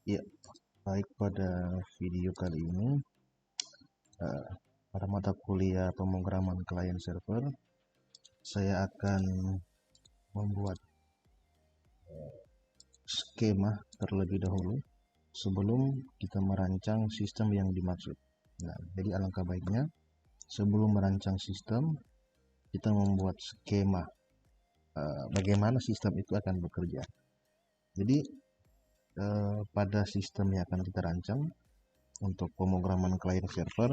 Ya, baik, pada video kali ini pada mata kuliah pemrograman klien server, saya akan membuat skema terlebih dahulu sebelum kita merancang sistem yang dimaksud. Nah, jadi alangkah baiknya sebelum merancang sistem kita membuat skema bagaimana sistem itu akan bekerja. Jadi pada sistem yang akan kita rancang untuk pemrograman klien server,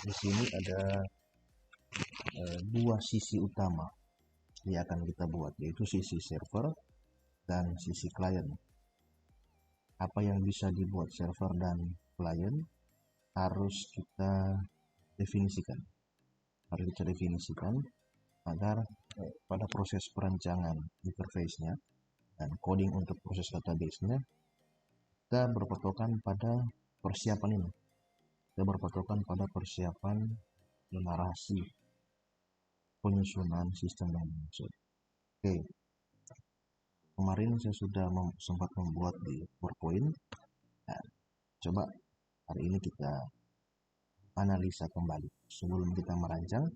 di sini ada dua sisi utama yang akan kita buat, yaitu sisi server dan sisi klien. Apa yang bisa dibuat server dan klien harus kita definisikan, agar pada proses perancangan interface-nya dan coding untuk proses database-nya kita berpatokan pada persiapan ini. Kita berpatokan pada persiapan narasi penyusunan sistem yang dimaksud. Oke, kemarin saya sudah sempat membuat di PowerPoint. Nah, coba hari ini kita analisa kembali. Sebelum kita merancang,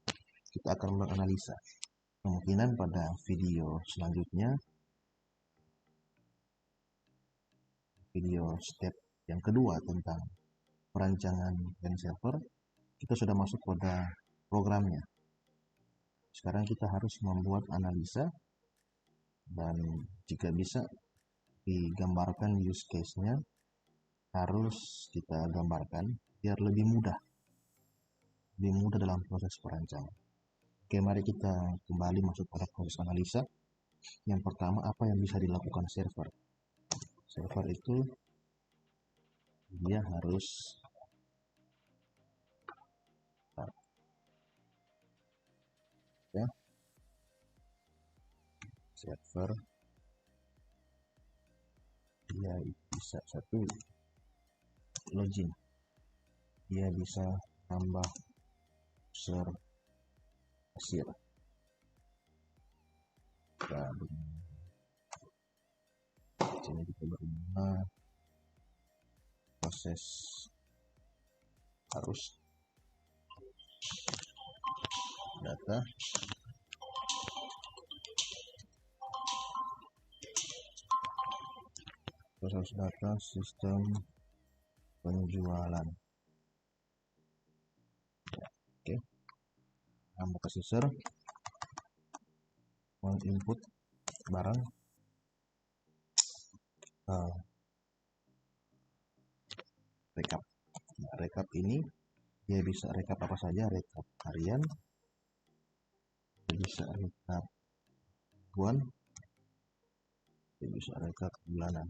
kita akan menganalisa. Kemungkinan pada video selanjutnya, video step yang kedua tentang perancangan klien server, kita sudah masuk pada programnya. Sekarang kita harus membuat analisa, dan jika bisa digambarkan use case-nya harus kita gambarkan biar lebih mudah dalam proses perancangan. Oke, mari kita kembali masuk pada proses analisa. Yang pertama, apa yang bisa dilakukan server? Server itu dia harus server dia bisa satu login, dia bisa tambah user kasir, dan sini kita berguna proses arus data, proses data sistem penjualan. Oke, application user input barang rekap. Nah, rekap ini dia bisa rekap apa saja, rekap harian, dia bisa rekap mingguan, dia bisa rekap bulanan,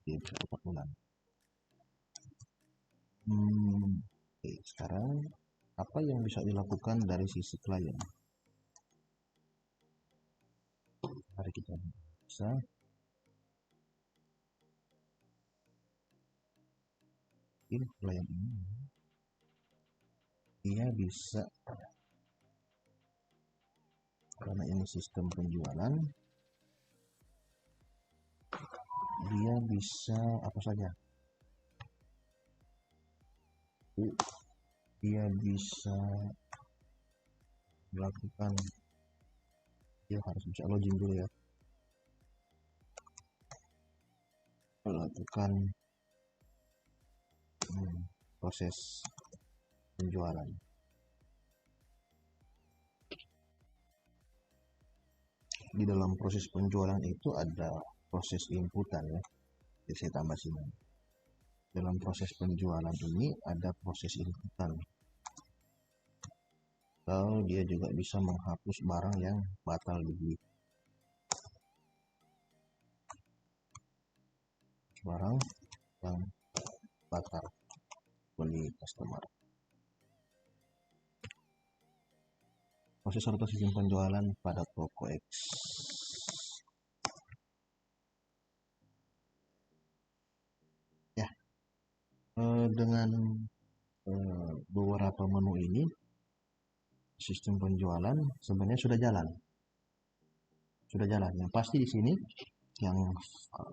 dia bisa rekap bulan. Oke, sekarang apa yang bisa dilakukan dari sisi klien? Mari kita bisa klien ini dia bisa, karena ini sistem penjualan, dia bisa apa saja, dia bisa melakukan, dia harus bisa login dulu ya, melakukan proses penjualan. Di dalam proses penjualan itu ada proses inputan ya, jadi saya tambah sini. Dalam proses penjualan ini ada proses inputan. Lalu dia juga bisa menghapus barang yang batal dibeli. Barang yang batal beli customer. Proses serta sistem penjualan pada toko X. Ya, dengan beberapa menu ini sistem penjualan sebenarnya sudah jalan. sudah jalan. Yang pasti di sini yang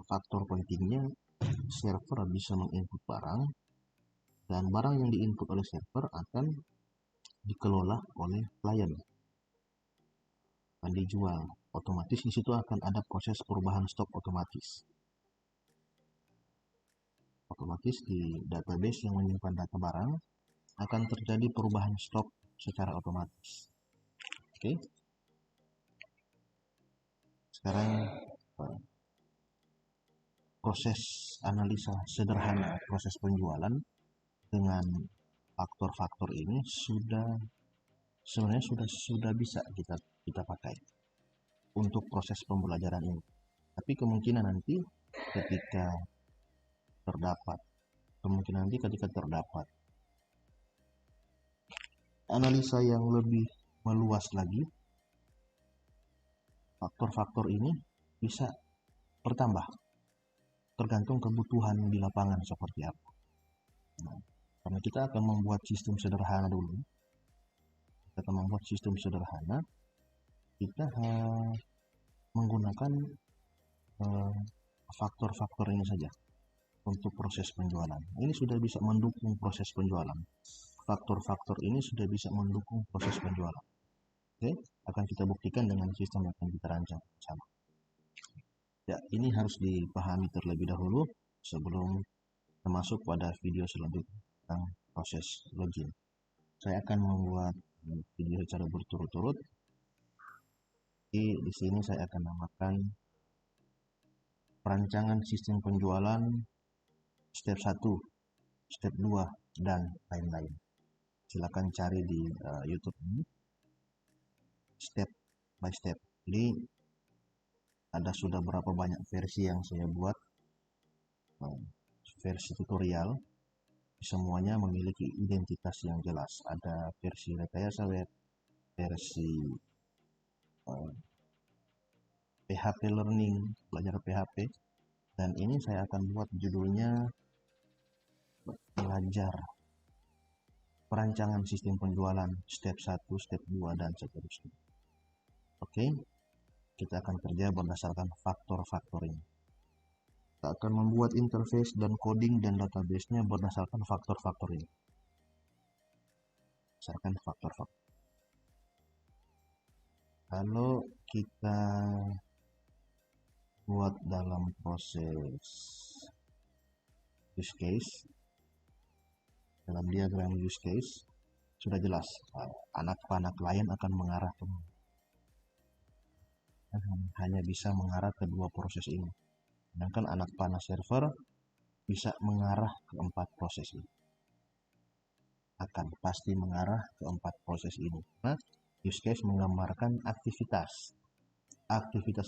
faktor pentingnya, server bisa menginput barang, dan barang yang diinput oleh server akan dikelola oleh klien dan dijual. Otomatis di situ akan ada proses perubahan stok otomatis. Otomatis di database yang menyimpan data barang akan terjadi perubahan stok secara otomatis. Oke. Sekarang proses analisa sederhana proses penjualan dengan faktor-faktor ini sebenarnya sudah bisa kita pakai untuk proses pembelajaran ini. Tapi kemungkinan nanti ketika terdapat analisa yang lebih meluas lagi, faktor-faktor ini bisa bertambah tergantung kebutuhan di lapangan seperti apa. Nah, karena kita akan membuat sistem sederhana dulu, kita menggunakan faktor-faktor ini saja untuk proses penjualan. Ini sudah bisa mendukung proses penjualan. Faktor-faktor ini sudah bisa mendukung proses penjualan. Oke, akan kita buktikan dengan sistem yang akan kita rancang bersama. Ya, ini harus dipahami terlebih dahulu sebelum masuk pada video selanjutnya tentang proses login. Saya akan membuat video secara berturut-turut. Di sini saya akan namakan perancangan sistem penjualan step 1, step 2, dan lain-lain. Silakan cari di YouTube ini step by step. Jadi ada sudah berapa banyak versi yang saya buat, versi tutorial. Semuanya memiliki identitas yang jelas. Ada versi rekayasa web, versi PHP learning, belajar PHP, dan ini saya akan buat judulnya belajar perancangan sistem penjualan step 1, step 2, dan seterusnya. Oke, kita akan kerja berdasarkan faktor-faktor ini. Kita akan membuat interface dan coding dan database-nya berdasarkan faktor-faktor ini. Berdasarkan faktor-faktor. Kalau kita buat dalam proses use case, dalam diagram use case sudah jelas anak panah klien akan mengarah ke hanya bisa mengarah ke 2 proses ini, sedangkan anak panah server bisa mengarah ke 4 proses ini, akan pasti mengarah ke 4 proses ini. Nah, use case menggambarkan aktivitas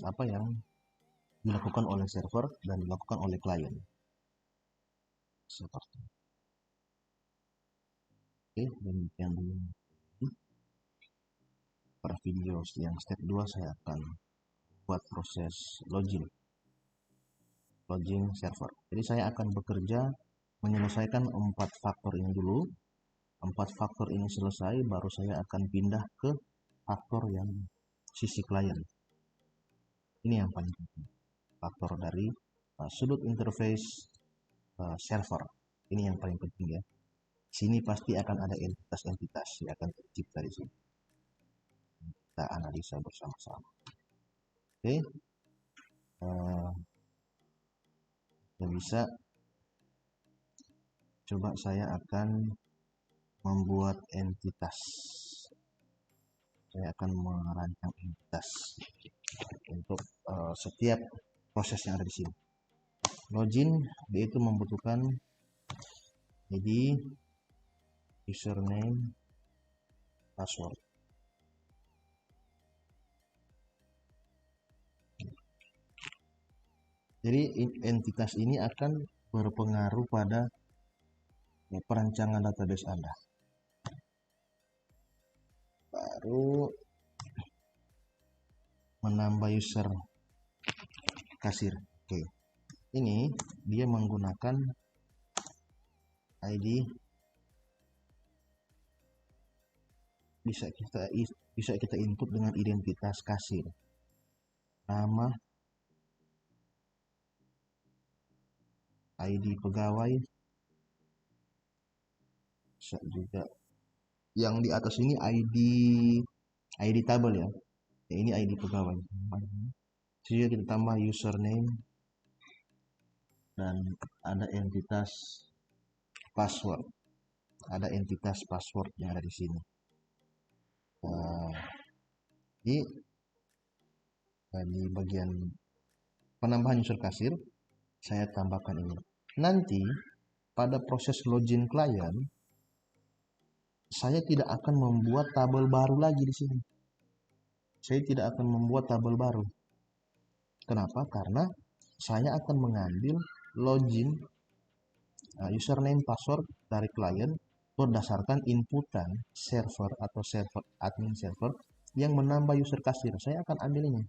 apa yang dilakukan oleh server dan dilakukan oleh klien. Seperti oke, demikian dulu. Pada video yang step 2 saya akan buat proses login server. Jadi saya akan bekerja menyelesaikan 4 faktor ini dulu. 4 faktor ini selesai, baru saya akan pindah ke faktor yang sisi klien. Ini yang paling penting, faktor dari sudut interface server. Ini yang paling penting ya. Sini pasti akan ada entitas-entitas yang akan tercipta di sini. Kita analisa bersama-sama. Oke, bisa. Coba saya akan membuat entitas. Saya akan merancang entitas untuk setiap proses yang ada di sini. Login dia itu membutuhkan ID, username, password. Jadi entitas ini akan berpengaruh pada perancangan database Anda. Baru menambah user kasir. Oke. Ini dia menggunakan ID, bisa kita input dengan identitas kasir. nama, ID pegawai, bisa juga yang di atas ini ID tabel ya. Ini ID pegawai. Jadi kita tambah username dan ada entitas password. Ada entitas password yang ada di sini. Di bagian penambahan user kasir saya tambahkan ini. Nanti pada proses login klien saya tidak akan membuat tabel baru lagi di sini. Saya tidak akan membuat tabel baru. Kenapa? Karena saya akan mengambil login username password dari klien berdasarkan inputan server atau server admin server yang menambah user kasir. Saya akan ambil ini.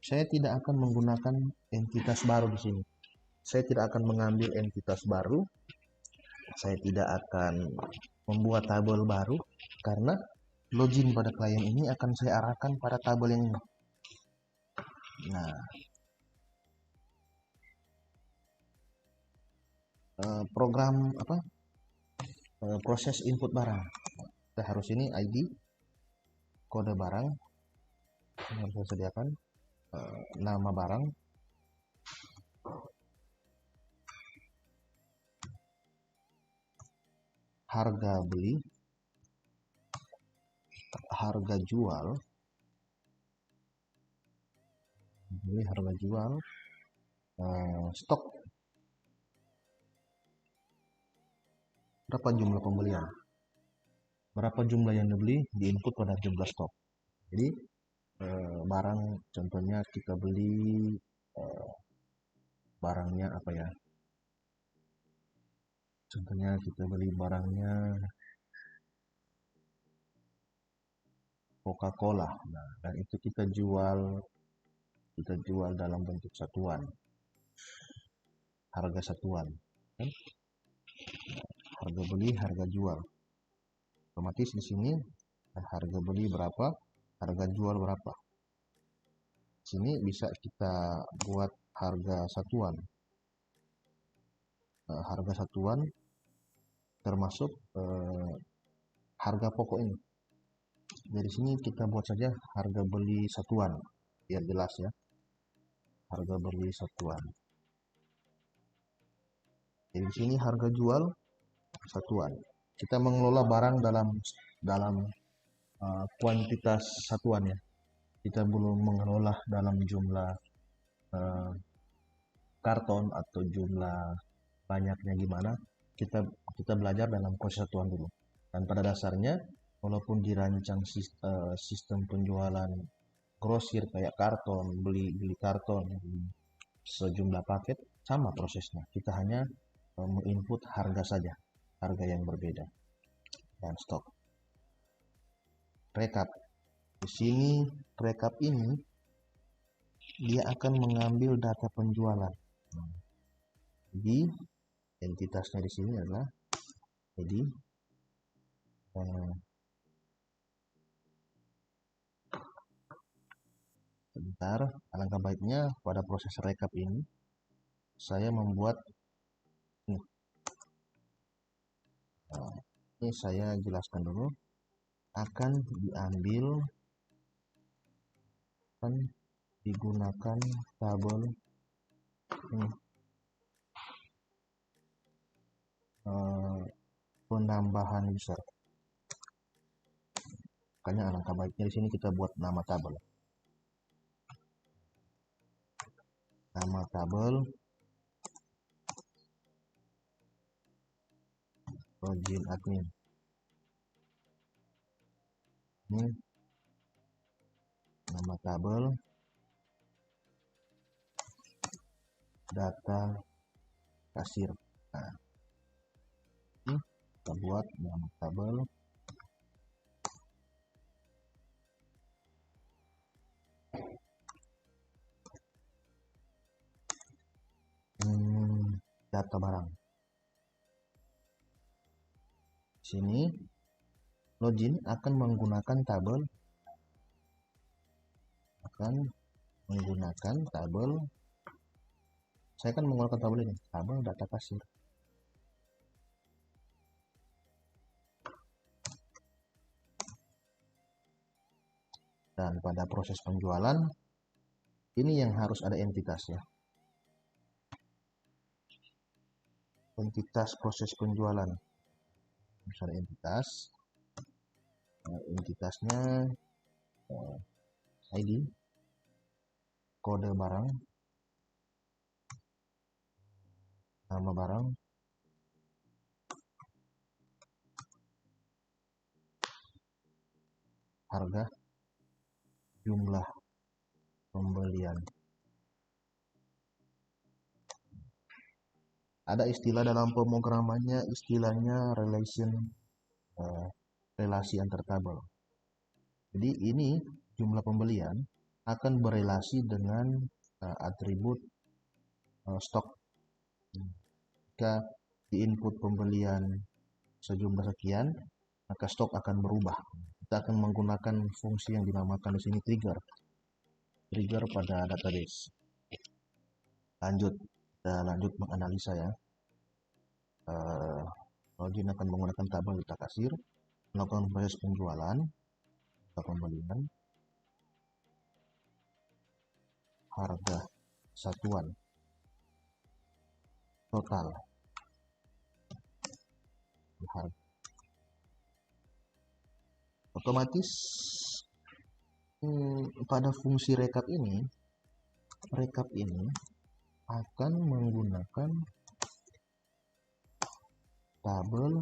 Saya tidak akan menggunakan entitas baru di sini. Saya tidak akan mengambil entitas baru. Saya tidak akan membuat tabel baru karena login pada klien ini akan saya arahkan pada tabel yang ini. Nah, program proses input barang. Kita harus ini ID, kode barang yang harus saya sediakan, nama barang, harga beli, harga jual, stok, berapa jumlah pembelian, berapa jumlah yang dibeli diinput pada jumlah stok. Jadi barang contohnya kita beli barangnya apa ya, contohnya kita beli barangnya Coca-Cola. Nah, dan itu kita jual dalam bentuk satuan, harga satuan kan? Harga beli, harga jual, otomatis di sini harga beli berapa, harga jual berapa. Sini bisa kita buat harga satuan, harga satuan termasuk harga pokok ini. Dari sini kita buat saja harga beli satuan biar jelas ya, harga beli satuan. Jadi di sini harga jual satuan. Kita mengelola barang dalam kuantitas satuan ya. Kita belum mengelola dalam jumlah karton atau jumlah banyaknya gimana. Kita belajar dalam proses satuan dulu. Dan pada dasarnya walaupun dirancang sistem penjualan grosir kayak karton, beli karton sejumlah paket, sama prosesnya. Kita hanya menginput harga saja, harga yang berbeda. Dan stok. Rekap. Di sini rekap ini dia akan mengambil data penjualan. Jadi entitasnya di sini adalah jadi sebentar, alangkah baiknya pada proses rekap ini saya membuat ini saya jelaskan dulu, akan diambil dan digunakan tabel ini penambahan user. Makanya alangkah baiknya di sini kita buat nama tabel. Nama tabel login admin. Ini nama tabel data kasir. Nah, ini kita buat nama tabel data barang. Sini login akan menggunakan tabel menggunakan tabel. Saya akan menggunakan tabel ini, tabel data kasir. Dan pada proses penjualan, ini yang harus ada entitasnya. Entitas proses penjualan. Misalnya entitas. Entitasnya ID, kode barang, nama barang, harga, jumlah pembelian. Ada istilah dalam pemrogramannya, istilahnya relasi antar tabel. Jadi ini jumlah pembelian akan berelasi dengan atribut stok. Jika di input pembelian sejumlah sekian, maka stok akan berubah. Kita akan menggunakan fungsi yang dinamakan di sini trigger pada database. Kita lanjut menganalisa ya. Login akan menggunakan tabel data kasir, melakukan proses penjualan, pembelian, harga satuan, total, harga. Otomatis pada fungsi rekap ini akan menggunakan tabel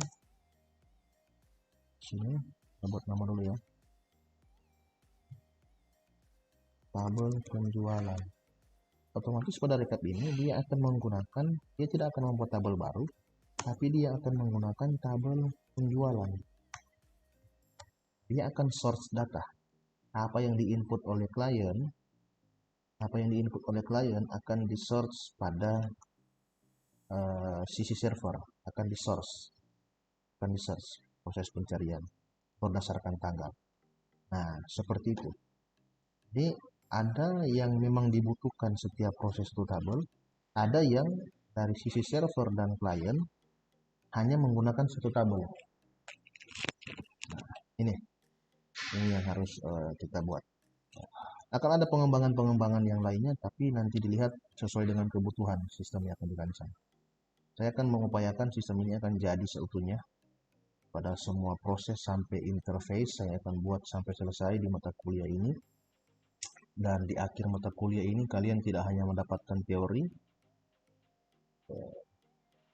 sini, buat nama dulu ya, tabel penjualan. Otomatis pada rekap ini dia tidak akan membuat tabel baru, tapi dia akan menggunakan tabel penjualan. Dia akan source data. Apa yang diinput oleh klien akan di source pada sisi server, akan di source proses pencarian berdasarkan tanggal. Nah, seperti itu. Jadi ada yang memang dibutuhkan setiap proses itu tabel, ada yang dari sisi server dan klien hanya menggunakan satu tabel. Nah, ini yang harus kita buat. Akan ada pengembangan yang lainnya, tapi nanti dilihat sesuai dengan kebutuhan sistem yang akan dirancang. Saya akan mengupayakan sistem ini akan jadi seutuhnya pada semua proses sampai interface. Saya akan buat sampai selesai di mata kuliah ini. Dan di akhir mata kuliah ini kalian tidak hanya mendapatkan teori,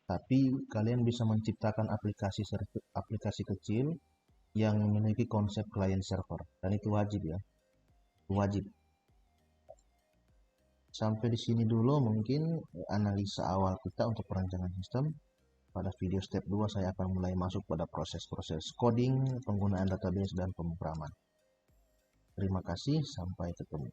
tapi kalian bisa menciptakan aplikasi kecil yang memiliki konsep client server, dan itu wajib ya, wajib. Sampai di sini dulu mungkin analisa awal kita untuk perancangan sistem. Pada video step 2 saya akan mulai masuk pada proses-proses coding, penggunaan database, dan pemrograman. Terima kasih, sampai ketemu.